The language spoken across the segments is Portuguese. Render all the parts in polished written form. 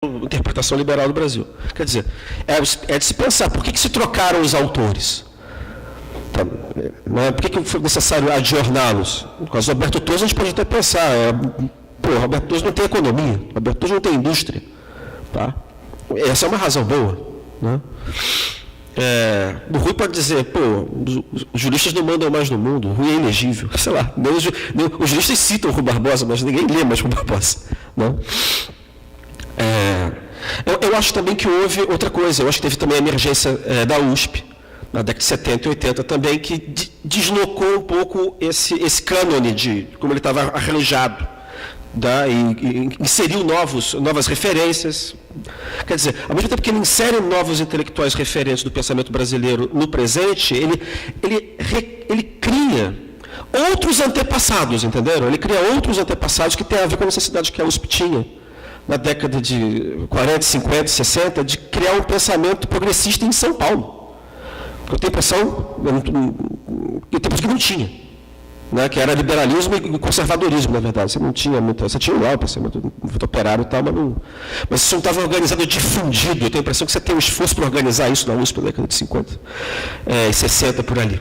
interpretação liberal do Brasil. Quer dizer, é de se pensar, por que se trocaram os autores? Tá, né? Por que foi necessário adjorná-los? No caso do Alberto Torres, a gente pode até pensar, Alberto Torres não tem economia, Alberto Torres não tem indústria. Tá? Essa é uma razão boa. Né? O Rui pode dizer, os juristas não mandam mais no mundo, o Rui é elegível, sei lá. Os juristas citam o Rui Barbosa, mas ninguém lê mais o Rui Barbosa. Né? Eu acho também que houve outra coisa, eu acho que teve também a emergência da USP, na década de 70 e 80 também, que deslocou um pouco esse cânone de como ele estava arranjado, e inseriu novas referências. Quer dizer, ao mesmo tempo que ele insere novos intelectuais referentes do pensamento brasileiro no presente, ele cria outros antepassados, entenderam? Ele cria outros antepassados que têm a ver com a necessidade que a USP tinha, na década de 40, 50, 60, de criar um pensamento progressista em São Paulo. Eu tenho a impressão que não tinha, né, que era liberalismo e conservadorismo, na verdade. Você não tinha muito, você tinha o pensamento operário e tal, mas isso não estava organizado, difundido. Eu tenho a impressão que você tem um esforço para organizar isso na USP na década de 50 e 60, por ali.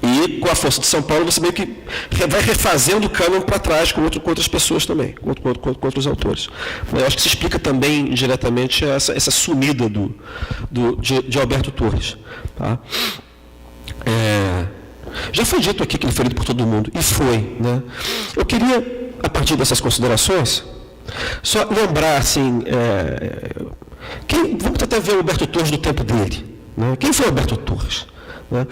E com a força de São Paulo, você meio que vai refazendo o cânon para trás com outras pessoas também, com outros autores. Eu acho que se explica também diretamente essa sumida de Alberto Torres. Tá? Já foi dito aqui que ele foi lido por todo mundo, e foi. Né? Eu queria, a partir dessas considerações, só lembrar, assim, vamos tentar ver o Alberto Torres do tempo dele. Né? Quem foi Alberto Torres? Né?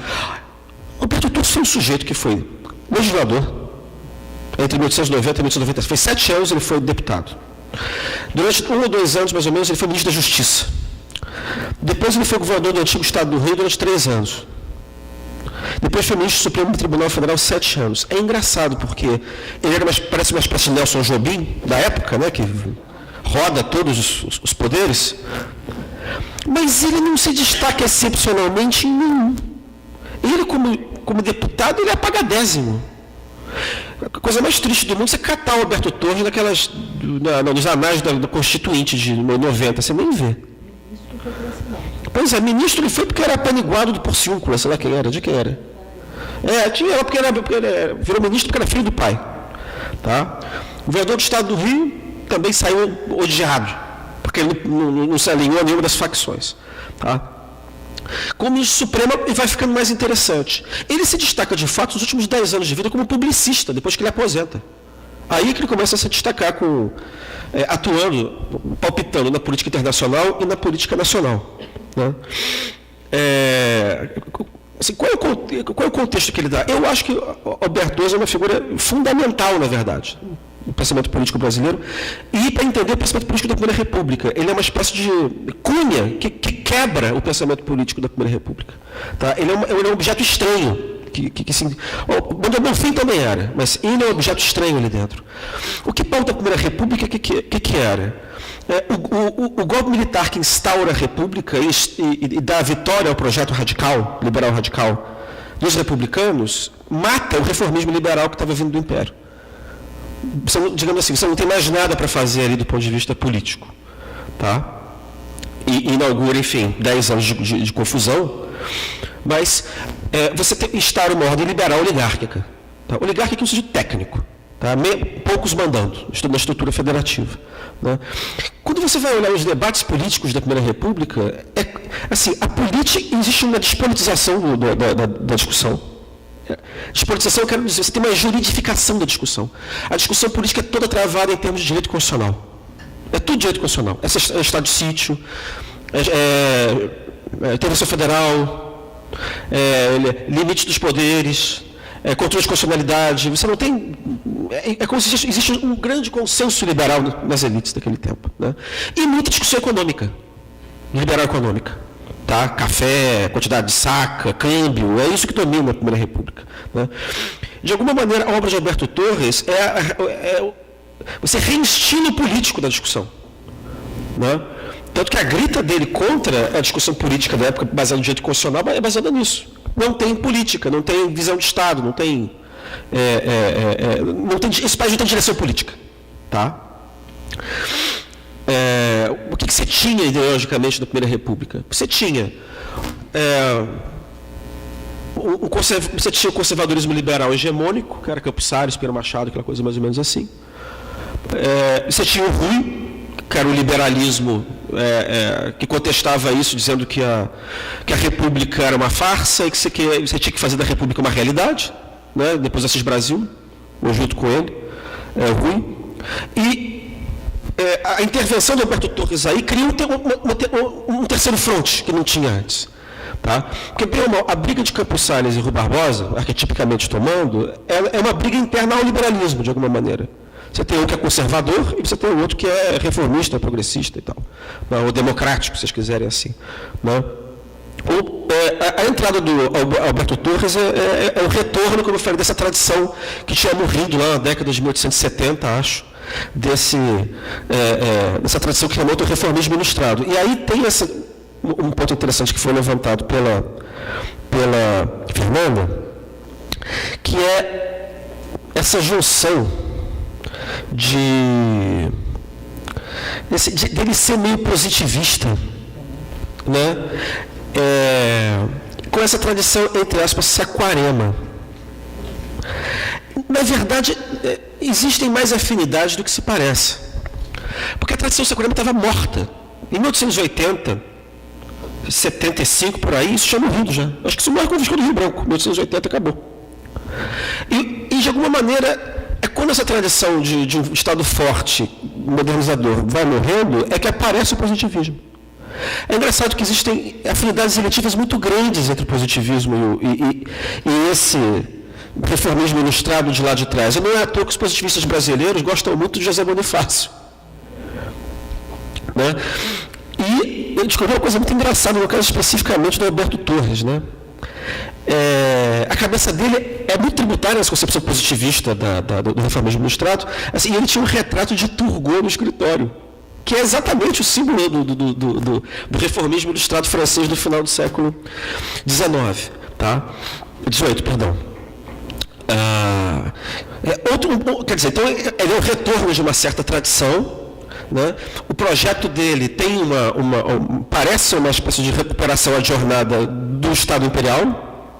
Alberto Torres foi um sujeito que foi legislador entre 1890 e 1890. Foi 7 anos ele foi deputado. Durante 1 ou 2 anos, mais ou menos, ele foi ministro da Justiça. Depois ele foi governador do antigo Estado do Rio durante 3 anos. Depois foi ministro do Supremo Tribunal Federal 7 anos. É engraçado, porque ele parece uma espécie de Nelson Jobim, da época, né, que roda todos os poderes, mas ele não se destaca excepcionalmente em nenhum. Ele, como deputado, ele é apagadésimo. A coisa mais triste do mundo é você catar o Alberto Torres nos anais do Constituinte de 90, você nem vê. Pois é, ministro ele foi porque era apaniguado do Porciúncula, sei lá quem era, de quem era. Porque ele virou ministro porque era filho do pai. Tá? O governador do Estado do Rio também saiu odiado, porque ele não se alinhou a nenhuma das facções. Tá? Como ministro supremo, ele vai ficando mais interessante. Ele se destaca, de fato, nos últimos 10 anos de vida como publicista, depois que ele aposenta. Aí que ele começa a se destacar, atuando, palpitando na política internacional e na política nacional. Né? Assim, qual é o contexto que ele dá? Eu acho que Alberto Torres é uma figura fundamental, na verdade, no pensamento político brasileiro, e para entender o pensamento político da Primeira República. Ele é uma espécie de cunha que quebra o pensamento político da Primeira República. Tá? Ele é um objeto estranho. O Bonfim também era, mas ele é um objeto estranho ali dentro. O que pauta a Primeira República, o que era? O golpe militar que instaura a República e dá a vitória ao projeto radical, liberal radical, dos republicanos, mata o reformismo liberal que estava vindo do Império. Digamos assim, você não tem mais nada para fazer ali do ponto de vista político. Tá? E inaugura, enfim, 10 anos de confusão, mas você instaura uma ordem liberal oligárquica. Tá? Oligárquica é um sentido técnico. Tá? Poucos mandando, na estrutura federativa. Né? Quando você vai olhar os debates políticos da Primeira República, assim, existe uma despolitização da discussão. Despolitização, eu quero dizer, você tem uma juridificação da discussão. A discussão política é toda travada em termos de direito constitucional. É tudo direito constitucional. É estado de sítio, intervenção federal, limite dos poderes, controle de constitucionalidade. Você não tem... É como se existe um grande consenso liberal nas elites daquele tempo. Né? E muita discussão econômica, liberal econômica. Tá? Café, quantidade de saca, câmbio, é isso que domina a Primeira República. Né? De alguma maneira, a obra de Alberto Torres você reinstila o político da discussão. Né? Tanto que a grita dele contra a discussão política da época, baseada no direito constitucional, é baseada nisso. Não tem política, não tem visão de Estado, não tem... esse país não tem direção política. Tá? o que você tinha ideologicamente na Primeira República? Você tinha você tinha o conservadorismo liberal hegemônico, que era Campos Salles, Pinheiro Machado, aquela coisa mais ou menos assim. Você tinha o Rui, que era o liberalismo que contestava isso, dizendo que a República era uma farsa e que você tinha que fazer da República uma realidade, né? Depois Assis Brasil, ou junto com ele, Rui. E a intervenção do Alberto Torres aí cria um terceiro fronte que não tinha antes. Tá? Porque, bem ou mal, a briga de Campos Salles e Rui Barbosa, arquetipicamente tomando, é uma briga interna ao liberalismo, de alguma maneira. Você tem um que é conservador e você tem o outro que é reformista, progressista e tal. Não, ou democrático, se vocês quiserem assim. Não? A entrada do Alberto Torres é o retorno, como eu falei, dessa tradição que tinha morrido lá na década de 1870, acho, dessa tradição que chamou o reformismo ilustrado. E aí tem um ponto interessante que foi levantado pela Fernanda, que é essa junção dele ser meio positivista, né? Com essa tradição, entre aspas, saquarema. Na verdade, existem mais afinidades do que se parece. Porque a tradição saquarema estava morta. Em 1880, 75 por aí, isso tinha morrido já. Acho que isso morre com o Visconde do Rio Branco. 1880 acabou. E de alguma maneira, quando essa tradição de um Estado forte, modernizador, vai morrendo, é que aparece o positivismo. É engraçado que existem afinidades eletivas muito grandes entre o positivismo e esse reformismo ilustrado de lá de trás. E não é à toa que os positivistas brasileiros gostam muito de José Bonifácio. Né? E eu descobri uma coisa muito engraçada, no caso especificamente do Alberto Torres. Né? A cabeça dele é muito tributária nessa concepção positivista do reformismo ilustrado. Assim, ele tinha um retrato de Turgot no escritório, que é exatamente o símbolo do reformismo ilustrado francês do final do século XIX, tá? 18, perdão. Quer dizer, então ele é o retorno de uma certa tradição, né? O projeto dele tem parece uma espécie de recuperação à jornada do Estado Imperial,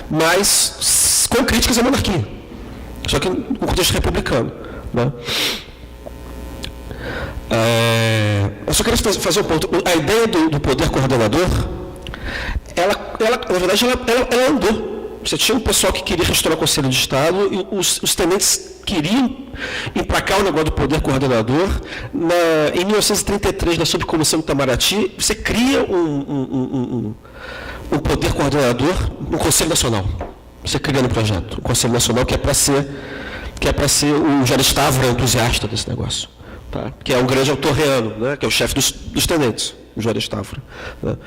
mas com críticas à monarquia, só que no contexto republicano, né? Eu só quero fazer um ponto. A ideia do poder coordenador, na verdade, ela andou. Você tinha um pessoal que queria restaurar o Conselho de Estado e os tenentes queriam emplacar o negócio do poder coordenador. Em 1933, na subcomissão do Itamaraty, você cria um poder coordenador no Conselho Nacional. Você cria no projeto o Conselho Nacional, que é para ser o Jores Távora entusiasta desse negócio. Tá? Que é um grande autorreano, né? Que é o chefe dos tenentes, o Jores Távora. Né?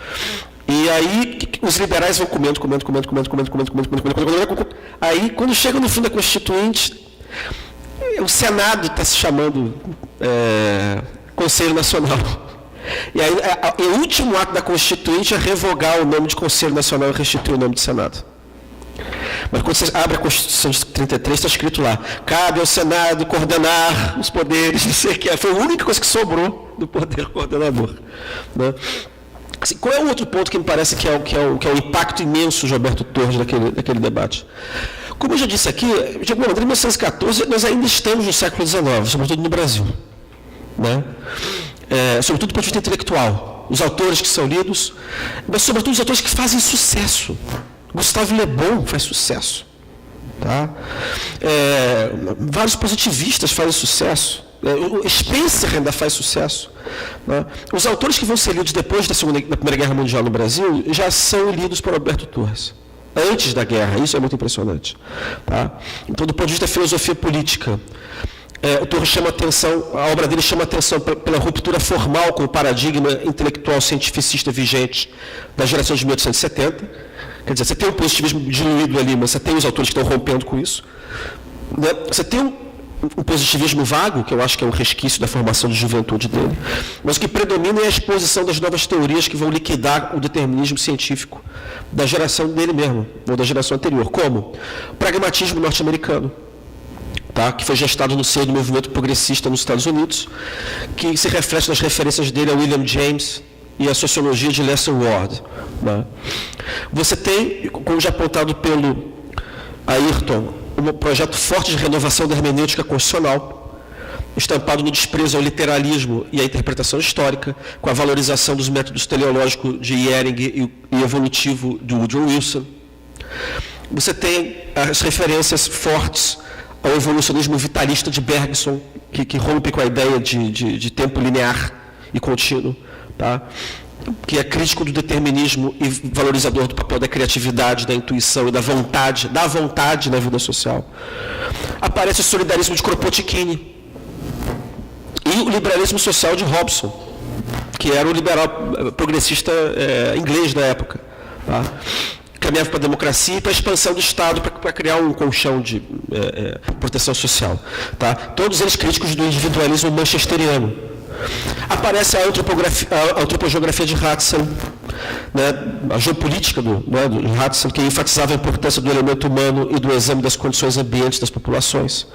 E aí os liberais vão comendo. Aí, quando chega no fim da Constituinte, o Senado está se chamando Conselho Nacional. E aí, o último ato da Constituinte é revogar o nome de Conselho Nacional e restituir o nome de Senado. Mas quando você abre a Constituição de 33, está escrito lá: cabe ao Senado coordenar os poderes, não sei o que. Foi a única coisa que sobrou do poder coordenador. Né? Assim, qual é o outro ponto que me parece que é o impacto imenso de Alberto Torres daquele debate? Como eu já disse aqui, de alguma maneira, em 1914, nós ainda estamos no século XIX, sobretudo no Brasil. Né? Sobretudo do ponto de vista intelectual. Os autores que são lidos, mas sobretudo os autores que fazem sucesso. Gustave Le Bon faz sucesso. Tá? Vários positivistas fazem sucesso. O Spencer ainda faz sucesso. Né? Os autores que vão ser lidos depois da Primeira Guerra Mundial no Brasil já são lidos por Alberto Torres. Antes da guerra, isso é muito impressionante. Tá? Então, do ponto de vista da filosofia política, o Torres chama atenção, a obra dele chama atenção pela ruptura formal com o paradigma intelectual cientificista vigente da geração de 1870. Quer dizer, você tem um positivismo diluído ali, mas você tem os autores que estão rompendo com isso. Né? Você tem um positivismo vago, que eu acho que é um resquício da formação de juventude dele, mas o que predomina é a exposição das novas teorias que vão liquidar o determinismo científico da geração dele mesmo, ou da geração anterior, como o pragmatismo norte-americano, tá? Que foi gestado no seio do movimento progressista nos Estados Unidos, que se reflete nas referências dele a William James e a sociologia de Lester Ward. Né? Você tem, como já apontado pelo Ayrton, um projeto forte de renovação da hermenêutica constitucional, estampado no desprezo ao literalismo e à interpretação histórica, com a valorização dos métodos teleológicos de Ehring e evolutivo de Woodrow Wilson. Você tem as referências fortes ao evolucionismo vitalista de Bergson, que rompe com a ideia de tempo linear e contínuo, tá? Que é crítico do determinismo e valorizador do papel da criatividade, da intuição e da vontade na vida social. Aparece o solidarismo de Kropotkin e o liberalismo social de Hobson, que era o liberal progressista inglês da época. Tá? Caminhava para a democracia e para a expansão do Estado, para criar um colchão de proteção social. Tá? Todos eles críticos do individualismo manchesteriano. Aparece a antropogeografia de Hudson, né, a geopolítica do Hudson, que enfatizava a importância do elemento humano e do exame das condições ambientes das populações.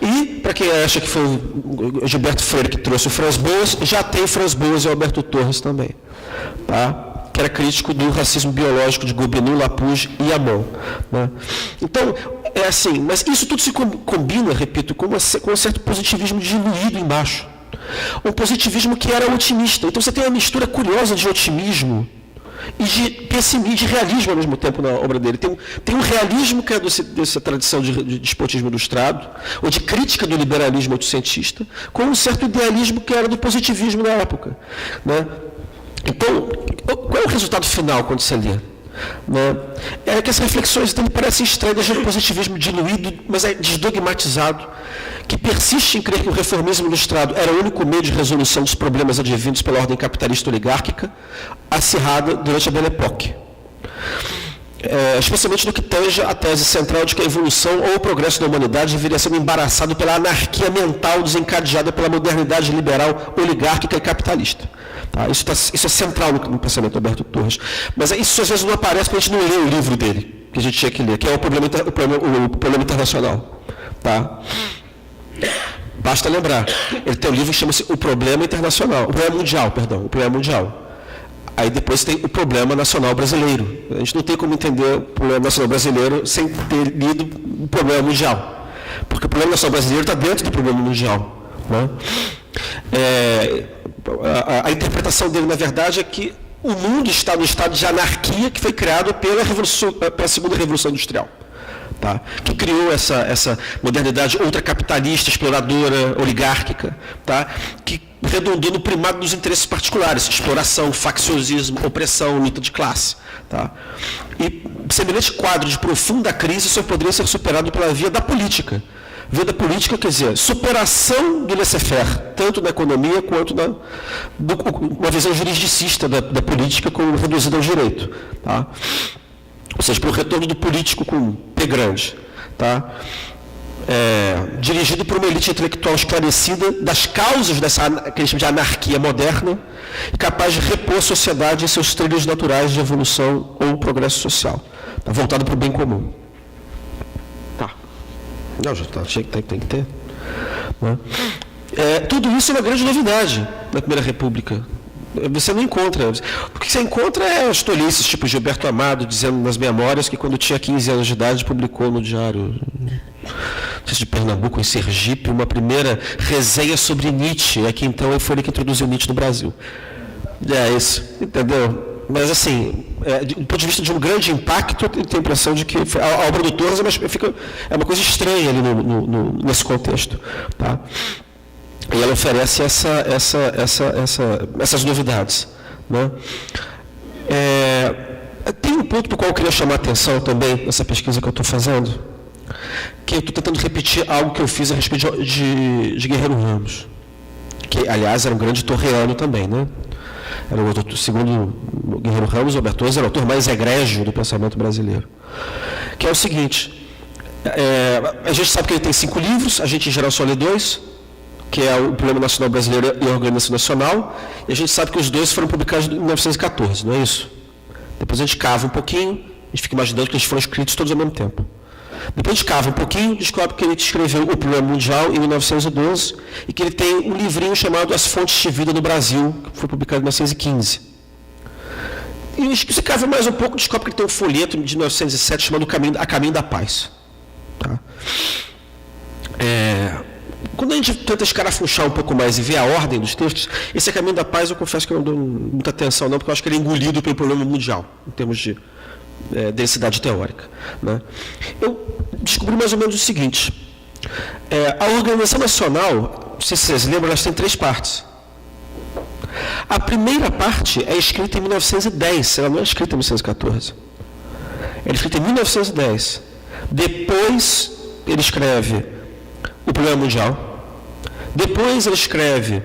E, para quem acha que foi o Gilberto Freire que trouxe o Franz Boas, já tem Franz Boas e Alberto Torres também, tá? Que era crítico do racismo biológico de Gobineau, Lapouge e Hamon. Né? Então, é assim, mas isso tudo se combina, repito, com um certo positivismo diluído embaixo. Um positivismo que era otimista. Então você tem uma mistura curiosa de otimismo e de pessimismo, de realismo ao mesmo tempo na obra dele. Tem um realismo que é dessa tradição de despotismo ilustrado, ou de crítica do liberalismo oitocentista, com um certo idealismo que era do positivismo na época. Né? Então, qual é o resultado final quando você lê? Né? É que as reflexões dele parecem estranhas de um positivismo diluído, mas é desdogmatizado, que persiste em crer que o reformismo ilustrado era o único meio de resolução dos problemas advindos pela ordem capitalista oligárquica, acirrada durante a Belle Époque. Especialmente no que tange a tese central de que a evolução ou o progresso da humanidade deveria ser embaraçado pela anarquia mental desencadeada pela modernidade liberal, oligárquica e capitalista. Tá? Isso é central no pensamento do Alberto Torres. Mas isso às vezes não aparece porque a gente não lê o livro dele, que a gente tinha que ler, que é o problema internacional. Tá? Basta lembrar, ele tem um livro que chama-se O Problema Internacional, o Problema Mundial, perdão, o Problema Mundial. Aí depois tem o Problema Nacional Brasileiro. A gente não tem como entender o Problema Nacional Brasileiro sem ter lido o Problema Mundial. Porque o Problema Nacional Brasileiro está dentro do Problema Mundial. Né? A interpretação dele, na verdade, é que o mundo está no estado de anarquia que foi criado pela segunda Revolução Industrial. Tá? Que criou essa modernidade ultracapitalista, exploradora, oligárquica, tá? Que redundou no primado dos interesses particulares, exploração, facciosismo, opressão, luta de classe. Tá? E semelhante quadro de profunda crise só poderia ser superado pela via da política. Via da política, quer dizer, superação do laissez-faire, tanto na economia quanto uma visão juridicista da política como reduzida ao direito. Tá? Ou seja, para o retorno do político com P grande, tá? Dirigido por uma elite intelectual esclarecida das causas dessa que a gente chama de anarquia moderna e capaz de repor a sociedade em seus trilhos naturais de evolução ou progresso social, tá? Voltado para o bem comum. Tá. Não, já tá, tem que ter. Né? Tudo isso é uma grande novidade na Primeira República. Você não encontra. O que você encontra é as tolices, tipo Gilberto Amado, dizendo nas memórias que quando tinha 15 anos de idade publicou no Diário de Pernambuco, em Sergipe, uma primeira resenha sobre Nietzsche. É que então foi ele que introduziu Nietzsche no Brasil. É isso, entendeu? Mas assim, do ponto de vista de um grande impacto, eu tenho a impressão de que a obra do Torres é uma coisa estranha ali nesse contexto. Tá? E ela oferece essas novidades. Né? Tem um ponto para o qual eu queria chamar a atenção também, nessa pesquisa que eu estou fazendo, que eu estou tentando repetir algo que eu fiz a respeito de Guerreiro Ramos, que, aliás, era um grande torreano também. Né? Era segundo Guerreiro Ramos, Alberto Torres era o autor mais egrégio do pensamento brasileiro. Que é o seguinte, a gente sabe que ele tem 5 livros, a gente em geral só lê 2, que é o Problema Nacional Brasileiro e a Organização Nacional, e a gente sabe que os 2 foram publicados em 1914, não é isso? Depois a gente cava um pouquinho, a gente fica imaginando que eles foram escritos todos ao mesmo tempo. Depois a gente cava um pouquinho, descobre que ele escreveu O Problema Mundial em 1912 e que ele tem um livrinho chamado As Fontes de Vida no Brasil, que foi publicado em 1915. E você cava mais um pouco, descobre que ele tem um folheto de 1907 chamado A Caminho da Paz. Tá? Quando a gente tenta escarafunchar um pouco mais e ver a ordem dos textos, esse A Caminho da Paz eu confesso que eu não dou muita atenção não, porque eu acho que ele é engolido pelo problema mundial, em termos de densidade teórica. Né? Eu descobri mais ou menos o seguinte, a Organização Nacional, não sei se vocês lembram, elas têm 3 partes. A primeira parte é escrita em 1910, ela não é escrita em 1914. Ela é escrita em 1910. Depois ele escreve O Problema Mundial, depois ele escreve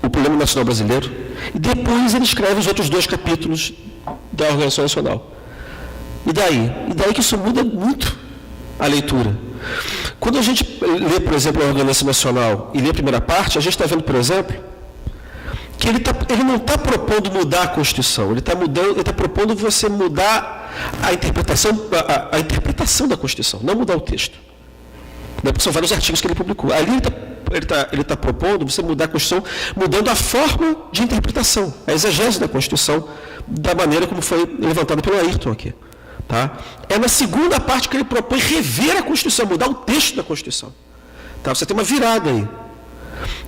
O Problema Nacional Brasileiro, e depois ele escreve os outros 2 capítulos da Organização Nacional. E daí que isso muda muito a leitura. Quando a gente lê, por exemplo, a Organização Nacional e lê a primeira parte, a gente está vendo, por exemplo, que ele não está propondo mudar a Constituição, ele está propondo você mudar a interpretação da Constituição, não mudar o texto. São vários artigos que ele publicou. Ali ele está propondo você mudar a Constituição, mudando a forma de interpretação, a exegese da Constituição, da maneira como foi levantada pelo Ayrton aqui. Tá? É na segunda parte que ele propõe rever a Constituição, mudar o texto da Constituição. Tá? Você tem uma virada aí.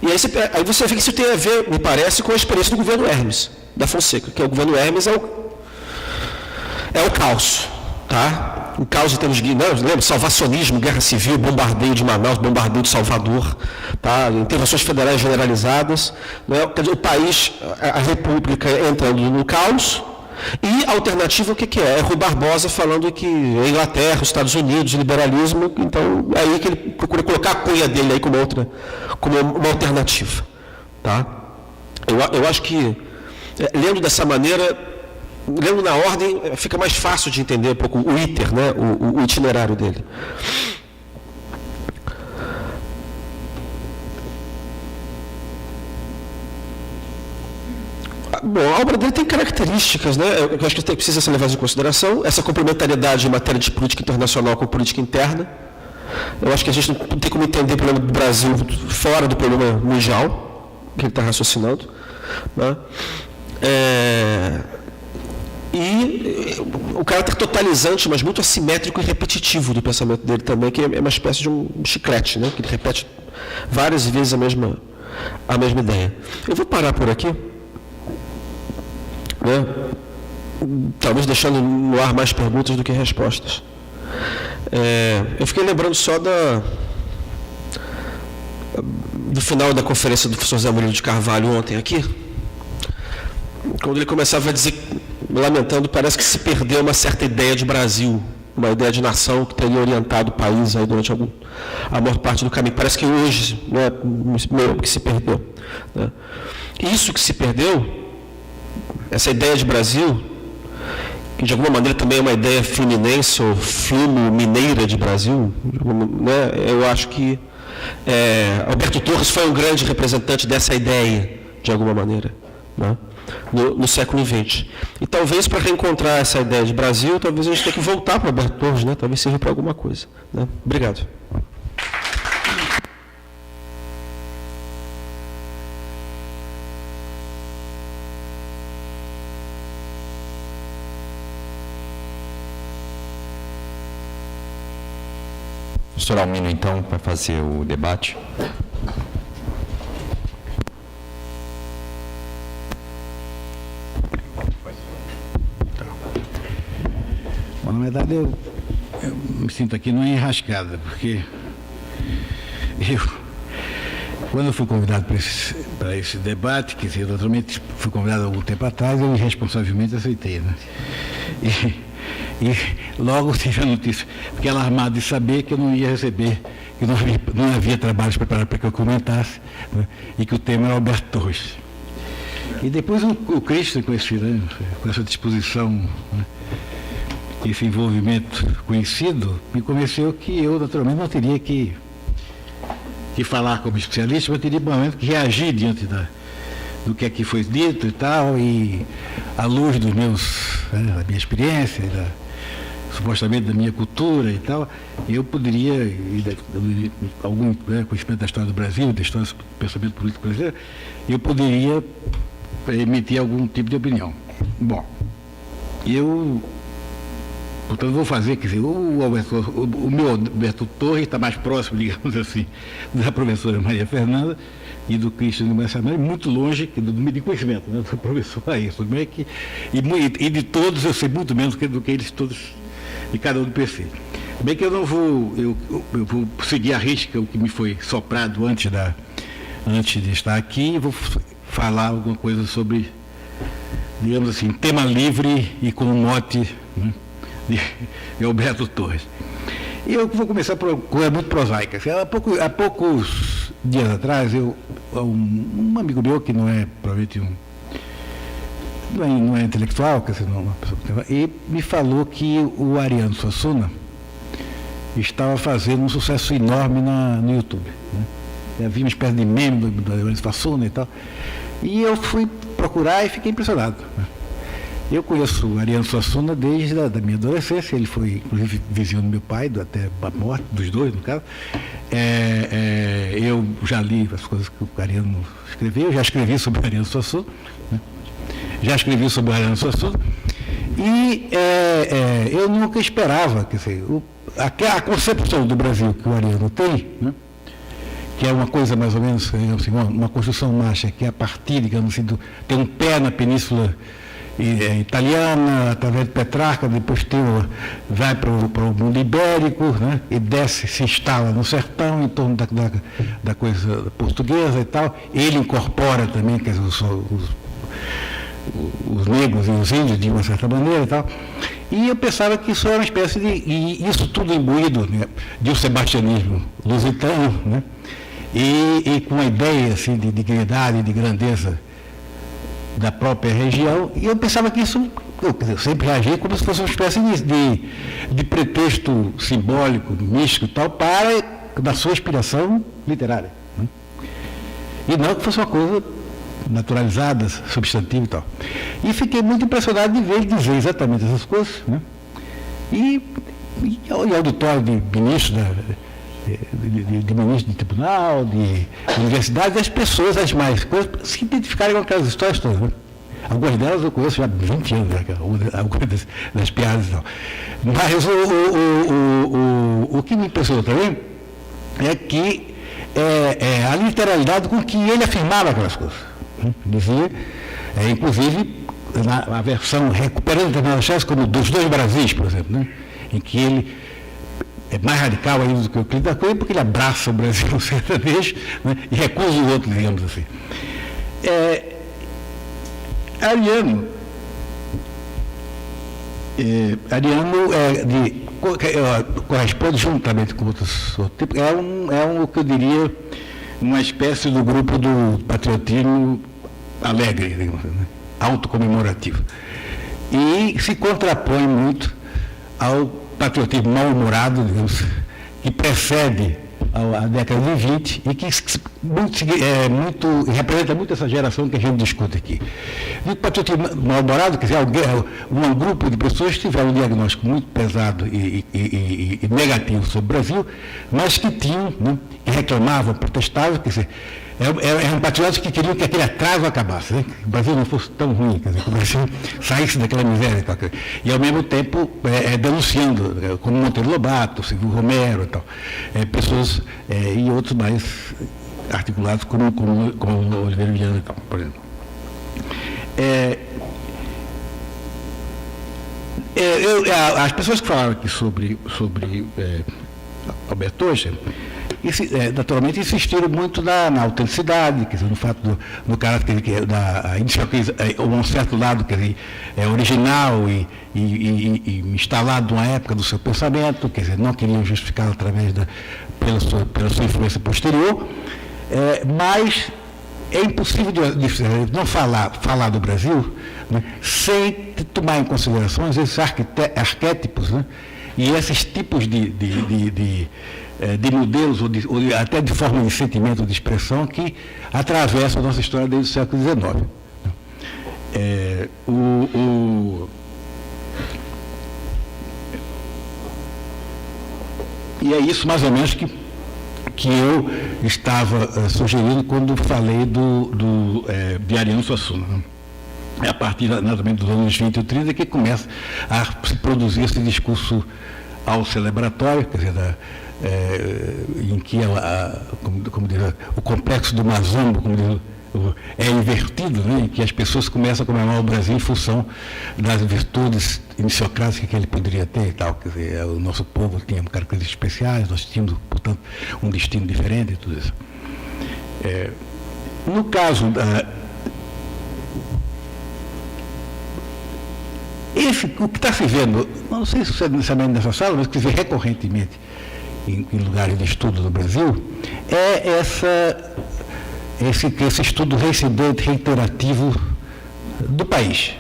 E aí você vê que isso tem a ver, me parece, com a experiência do governo Hermes, da Fonseca, que o governo Hermes é o caos. Tá? Um caos em termos de, lembra? Salvacionismo, guerra civil, bombardeio de Manaus, bombardeio de Salvador, tá? Intervenções federais generalizadas. Né? Quer dizer, o país, a República entrando no caos. E a alternativa o que é? É Rui Barbosa falando que a Inglaterra, os Estados Unidos, liberalismo, então é aí que ele procura colocar a cunha dele aí como uma alternativa. Tá? Eu acho que, lendo dessa maneira, lendo na ordem, fica mais fácil de entender um pouco o iter, né? o itinerário dele. Bom, a obra dele tem características, né? Eu acho que precisa ser levada em consideração. Essa complementariedade em matéria de política internacional com política interna. Eu acho que a gente não tem como entender o problema do Brasil fora do problema mundial que ele está raciocinando. Né? E o caráter totalizante, mas muito assimétrico e repetitivo do pensamento dele também, que é uma espécie de um chiclete, né? Que ele repete várias vezes a mesma ideia. Eu vou parar por aqui. Né? Talvez deixando no ar mais perguntas do que respostas. Eu fiquei lembrando só do final da conferência do professor Zé Murilo de Carvalho ontem aqui, quando ele começava a dizer, lamentando, parece que se perdeu uma certa ideia de Brasil, uma ideia de nação que teria orientado o país aí durante a maior parte do caminho. Parece que hoje, né, meio que se perdeu. Né? Isso que se perdeu, essa ideia de Brasil, que de alguma maneira também é uma ideia fluminense ou flumo-mineira de Brasil, né? Eu acho que Alberto Torres foi um grande representante dessa ideia, de alguma maneira, né? no século XX. E talvez para reencontrar essa ideia de Brasil, talvez a gente tenha que voltar para Alberto Torres, né? Talvez sirva para alguma coisa. Né? Obrigado. Professor Almino, então, para fazer o debate. Bom, na verdade, eu me sinto aqui numa enrascada, porque quando eu fui convidado para esse debate, que eu naturalmente fui convidado há algum tempo atrás, eu irresponsavelmente aceitei, né? E logo tive a notícia, fiquei alarmado de saber que eu não ia receber, que não havia trabalhos preparados para que eu comentasse, né? E que o tema era Alberto Torres. E depois o Cristo, com essa disposição, né? Esse envolvimento conhecido, me convenceu que eu, naturalmente, não teria que falar como especialista, mas teria, momento, que reagir diante do que aqui foi dito e tal, e à luz da minha experiência, supostamente da minha cultura e tal, eu poderia, algum conhecimento da história do Brasil, da história do pensamento político brasileiro, eu poderia emitir algum tipo de opinião. Bom, portanto, vou fazer, quer dizer, o meu Alberto Torres está mais próximo, digamos assim, da professora Maria Fernanda e do Cristiano Marçamani, muito longe de conhecimento, né, do professor Ayrton, e de todos eu sei muito menos do que eles todos, de cada um do PC. Bem que eu não vou, eu vou seguir à risca o que me foi soprado antes de estar aqui, e vou falar alguma coisa sobre, digamos assim, tema livre e com um mote, né, de Alberto Torres. E eu vou começar por coisa muito prosaica. Há poucos dias atrás, um amigo meu, que não é provavelmente não é intelectual, quer dizer, não é uma pessoa, e me falou que o Ariano Suassuna estava fazendo um sucesso enorme no YouTube. Né? Havia uma espécie de meme do Ariano Suassuna e tal. E eu fui procurar e fiquei impressionado. Né? Eu conheço o Ariano Suassuna desde a minha adolescência, ele foi, inclusive, vizinho do meu pai, até a morte dos dois, no caso. Eu já li as coisas que o Ariano escreveu, já escrevi sobre o Ariano Suassuna, né? E eu nunca esperava, quer dizer, a concepção do Brasil que o Ariano tem, né? Que é uma coisa mais ou menos, digamos assim, uma construção marcha, que é a partir, digamos assim, tem um pé na Península italiana, através de Petrarca, depois vai para o mundo ibérico, né? E desce, se instala no sertão, em torno da coisa portuguesa e tal. Ele incorpora também, quer dizer, os negros e os índios, de uma certa maneira e tal. E eu pensava que isso era uma espécie e isso tudo imbuído, né, de um sebastianismo lusitano, né? E com uma ideia assim, de dignidade, de grandeza da própria região, e eu pensava que isso, eu sempre reagi como se fosse uma espécie de pretexto simbólico, místico e tal, da sua inspiração literária. Né? E não que fosse uma coisa naturalizada, substantiva e tal. E fiquei muito impressionado de ver ele dizer exatamente essas coisas, né? E auditório de ministro de ministro de tribunal, de universidade, as pessoas, as mais coisas, se identificarem com aquelas histórias todas. Né? Algumas delas eu conheço já há 20 anos, né? Algumas das piadas e tal. Mas o que me impressionou também é que a literalidade com que ele afirmava aquelas coisas. Né? Dizia, inclusive, na versão recuperando determinadas chances, como dos dois Brasis, por exemplo, né? Em que ele é mais radical ainda do que o Euclides da Cunha, porque ele abraça o Brasil sertanejo, né, e recusa o outro, digamos assim. Ariano corresponde juntamente com outros tipos, o que eu diria, uma espécie do grupo do patriotismo alegre, digamos assim, né, autocomemorativo. E se contrapõe muito ao patriotismo mal-humorado, digamos, que precede a década de 20 e que representa muito essa geração que a gente discute aqui. O patriotismo mal-humorado, quer dizer, um grupo de pessoas que tiveram um diagnóstico muito pesado e negativo sobre o Brasil, mas que tinham, né, que reclamavam, protestavam, quer dizer, eram patriotas que queriam que aquele atraso acabasse, né? Que o Brasil não fosse tão ruim, quer dizer, que o Brasil saísse daquela miséria e tal. E, ao mesmo tempo, denunciando, como Monteiro Lobato, Silvio Romero e tal, pessoas e outros mais articulados, como Oliveira Viana e tal, por exemplo. As pessoas que falaram aqui sobre Alberto Torres, naturalmente insistiram muito na autenticidade, quer dizer, no fato do caráter um certo lado, quer dizer, original e instalado numa época do seu pensamento, quer dizer, não queriam justificar através pela sua influência posterior, mas é impossível de não falar do Brasil, né, sem tomar em consideração esses arquétipos, né, e esses tipos de modelos, ou até de forma de sentimento, de expressão, que atravessam a nossa história desde o século XIX. E é isso mais ou menos que eu estava sugerindo quando falei de Ariano Suassuna. Né? É a partir exatamente dos anos 20 e 30 que começa a se produzir esse discurso ao celebratório, quer dizer, em que como diz, o complexo do Mazombo, como diz, é invertido, né, em que as pessoas começam a comemorar o Brasil em função das virtudes iniciocráticas que ele poderia ter e tal. Quer dizer, o nosso povo tinha características especiais, nós tínhamos, portanto, um destino diferente e tudo isso. No caso o que está se vendo, não sei se é necessariamente nessa sala, mas que se vê recorrentemente em lugares de estudo do Brasil, é esse estudo reincidente, reiterativo do país.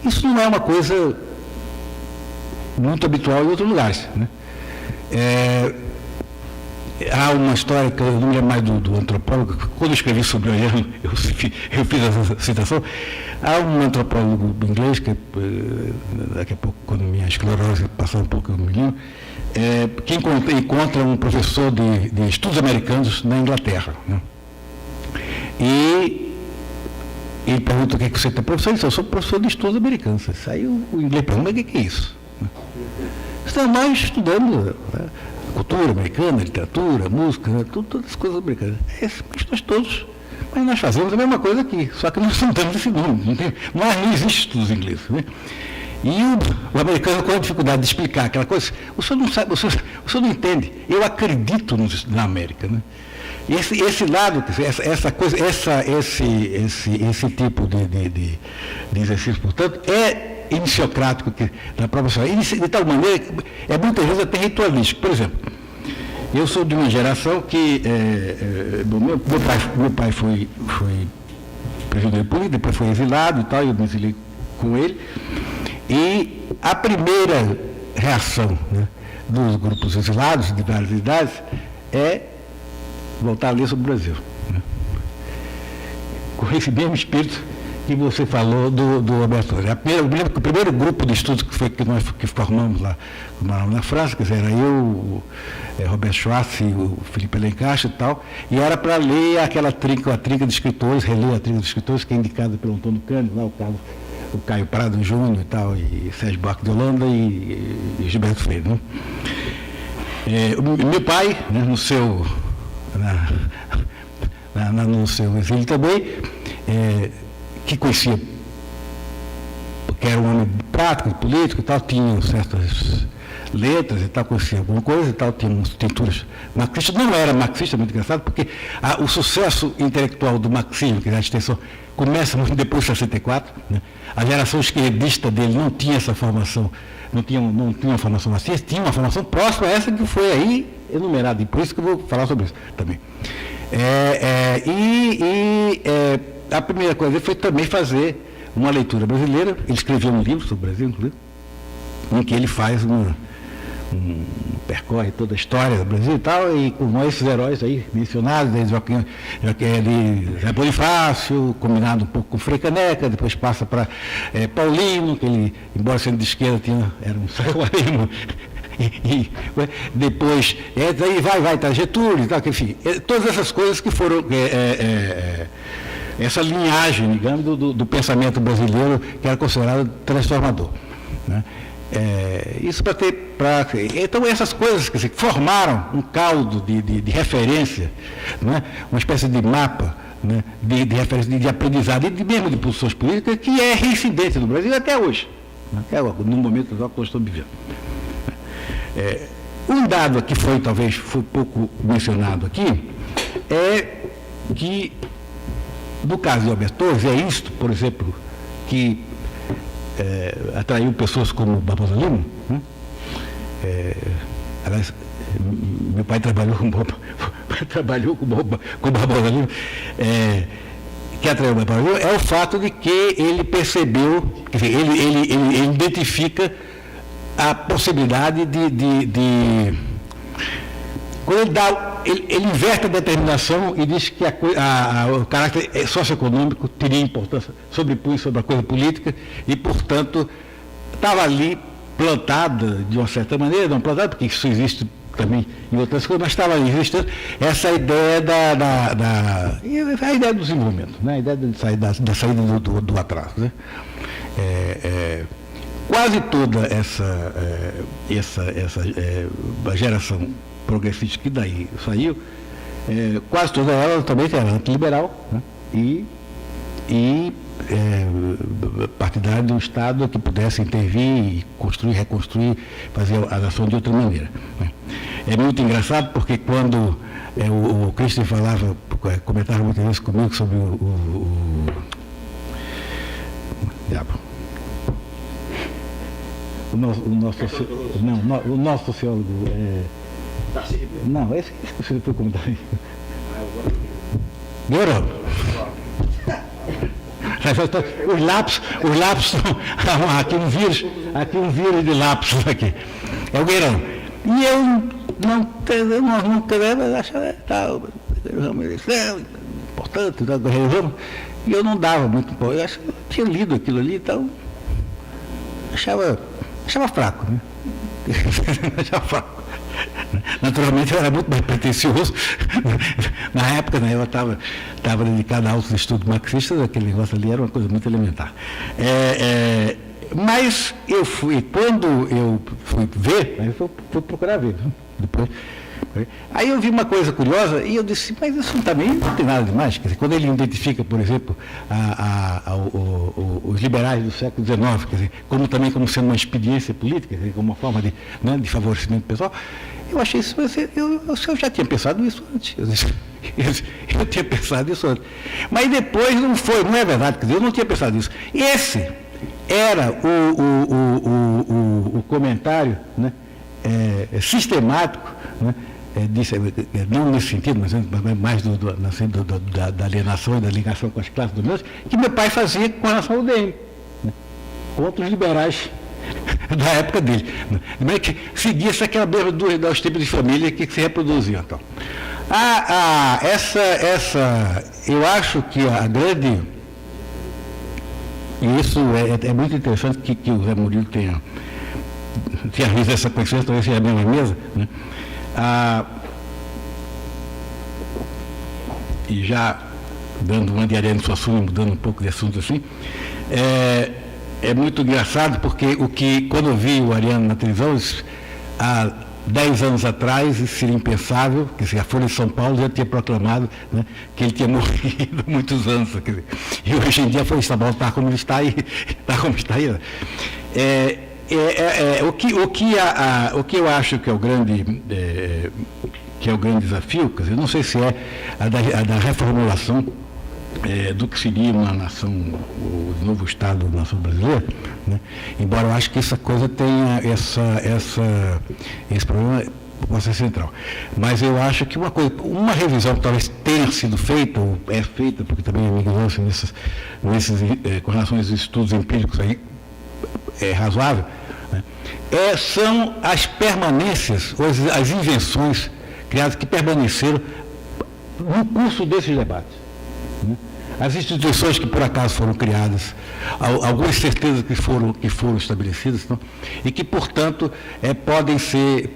Isso não é uma coisa muito habitual em outros lugares. Né? Há uma história que eu não me lembro mais do antropólogo, quando eu escrevi sobre o Ariano, eu fiz essa citação. Há um antropólogo inglês, que daqui a pouco, quando minha esclerose passar um pouco, eu me lembro, que encontra um professor de estudos americanos na Inglaterra. Né? E ele pergunta o que é que você tem professor. Ele disse: eu sou professor de estudos americanos. Aí o inglês pergunta: mas o que é isso? Estamos estudando cultura americana, literatura, música, né? Todas as coisas americanas. Nós todos. Mas nós fazemos a mesma coisa aqui, só que nós não temos esse nome. Não existe estudos ingleses. Né? E o americano, com a dificuldade de explicar aquela coisa, o senhor não sabe, o senhor não entende. Eu acredito na América. Né? E esse lado, essa coisa, esse tipo de exercício, portanto, é iniciocrático na própria sociedade, de tal maneira que é muitas vezes até ritualístico. Por exemplo, eu sou de uma geração que meu pai foi prisioneiro político, depois foi exilado e tal, eu me exilei com ele. E a primeira reação, né, dos grupos exilados de várias idades é voltar a ler sobre o Brasil. Né? Com esse mesmo espírito que você falou do Alberto. Eu me lembro que o primeiro grupo de estudos que nós formamos lá na França, quer dizer, era eu, Roberto Schwartz e o Felipe Alencastre e tal, e era para ler a trinca de escritores, reler a trinca de escritores, que é indicada pelo Antônio Cândido, lá o Caio Prado Júnior e tal, e Sérgio Buarque de Holanda e Gilberto Freire. Né? Meu pai, né, no seu exílio também, que conhecia, porque era um homem prático, político e tal, tinha certas letras e tal, conhecia alguma coisa e tal, tinha umas tinturas marxistas. Não era marxista, muito engraçado, porque o sucesso intelectual do marxismo, que é a extensão, começa muito depois de 64, né? A geração esquerdista dele não tinha essa formação, não tinha uma formação marxista, tinha uma formação próxima a essa que foi aí enumerada, e por isso que eu vou falar sobre isso também. A primeira coisa dele foi também fazer uma leitura brasileira. Ele escreveu um livro sobre o Brasil, inclusive, em que ele faz percorre toda a história do Brasil e tal, e com esses heróis aí mencionados, desde Zé Bonifácio, combinado um pouco com Frei Caneca, depois passa para Paulino, que ele, embora sendo de esquerda, era um sacoarismo, e depois, aí vai, tá, Getúlio e tal, enfim, todas essas coisas que foram... essa linhagem, digamos, do pensamento brasileiro que era considerado transformador. Né? Isso para ter... Então, essas coisas que formaram um caldo de referência, né? Uma espécie de mapa, né? de referência, de aprendizado, e mesmo de posições políticas, que é reincidente no Brasil até hoje, no momento que nós estamos vivendo. Um dado que talvez foi pouco mencionado aqui, é que, no caso de Alberto Torres, é isto, por exemplo, que atraiu pessoas como Barbosa Lima. Né? Aliás, meu pai trabalhou com Barbosa Lima. Que atraiu Barbosa Lima é o fato de que ele percebeu, quer dizer, ele identifica a possibilidade quando ele inverte a determinação e diz que o caráter socioeconômico teria importância, sobrepunha sobre a coisa política e, portanto, estava ali plantada, de uma certa maneira, não plantada, porque isso existe também em outras coisas, mas estava existindo essa ideia a ideia do desenvolvimento, né? A ideia da saída do atraso. Né? Quase toda essa geração progressista que daí saiu, quase toda ela também era antiliberal, né? e partidário do Estado que pudesse intervir, construir, reconstruir, fazer a nação de outra maneira. Né? É muito engraçado porque quando o Christian falava, comentava muitas vezes comigo sobre o nosso sociólogo. Não, esse que você foi comentar aí. Guerreiro. Os lapsos aqui um vírus de lapsos aqui. É o Gueirão. E eu nunca achava tal, importante, e eu não dava muito, eu tinha lido aquilo ali, então achava fraco, né? Achava fraco. Naturalmente eu era muito mais pretencioso. Na época, né, eu estava dedicado a altos estudos marxistas, aquele negócio ali era uma coisa muito elementar. Mas eu quando eu fui ver, eu fui procurar ver, depois. Aí eu vi uma coisa curiosa e eu disse, mas isso também não tem nada demais. Quer dizer, quando ele identifica, por exemplo, os liberais do século XIX, quer dizer, como sendo uma experiência política, quer dizer, como uma forma de favorecimento pessoal, eu achei isso, eu já tinha pensado nisso antes. Eu tinha pensado isso antes. Mas depois não é verdade, quer dizer, eu não tinha pensado nisso. Esse era o comentário, né, sistemático, né, não nesse sentido, mas mais da alienação e da ligação com as classes dominantes, que meu pai fazia com relação ao UDN, né, contra os liberais da época dele. Né, que seguia-se aquela mesma dos tipos de família que se reproduziam. Então. Eu acho que a grande... E isso é muito interessante que o Zé Murilo tenha visto essa coincidência, talvez seja a mesma mesa, né? E já dando uma diaré no seu assunto, mudando um pouco de assunto assim, é muito engraçado porque quando eu vi o Ariano na televisão, há 10 anos atrás, isso seria impensável, que a Folha de São Paulo já tinha proclamado, né, que ele tinha morrido há muitos anos. Quer dizer, e hoje em dia a Folha de São Paulo está como está aí. O que eu acho que é o grande desafio, quer dizer, não sei se é a da reformulação do que seria uma nação, o novo Estado da nação brasileira, né? Embora eu acho que essa coisa tenha esse problema possa ser central. Mas eu acho que uma revisão que talvez tenha sido feita, ou é feita, porque também a minha ignorância com relação aos estudos empíricos aí é razoável, né? São as permanências, ou as invenções criadas que permaneceram no curso desses debates. Né? As instituições que por acaso foram criadas, algumas certezas que foram estabelecidas, não? E que, portanto, podem ser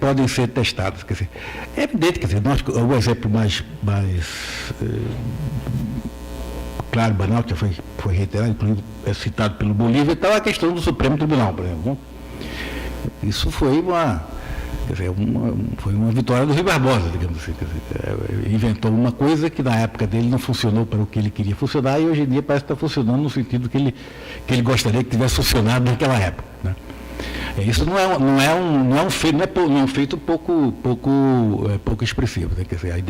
testadas. Quer dizer, é evidente, quer dizer, o exemplo mais claro, banal, que já foi reiterado, inclusive citado pelo Bolívia, então a questão do Supremo Tribunal, por exemplo. Não? Isso foi foi uma vitória do Rui Barbosa, digamos assim. Quer dizer, inventou uma coisa que na época dele não funcionou para o que ele queria funcionar e hoje em dia parece que está funcionando no sentido que ele gostaria que tivesse funcionado naquela época. Né? Isso não é um feito pouco expressivo. Né? Quer dizer,